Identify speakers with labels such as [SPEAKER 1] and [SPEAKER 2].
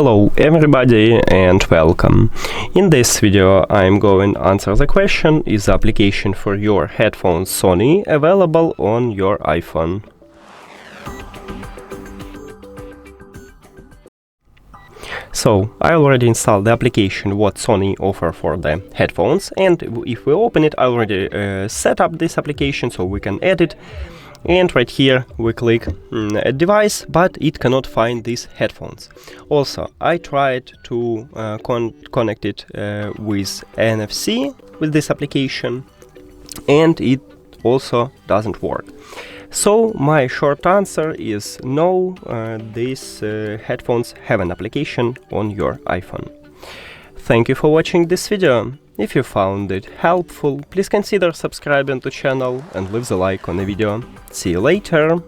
[SPEAKER 1] Hello everybody and welcome. In this video I'm going to answer the question: is the application for your headphones Sony available on your iPhone? So I already installed the application what Sony offer for the headphones, and if we open it, I already set up this application so we can edit. And right here we click a device, but it cannot find these headphones. Also, I tried to connect it with NFC with this application, and it also doesn't work. So my short answer is no, these headphones have an application on your iPhone. Thank you for watching this video. If you found it helpful, please consider subscribing to the channel and leave the like on the video. See you later!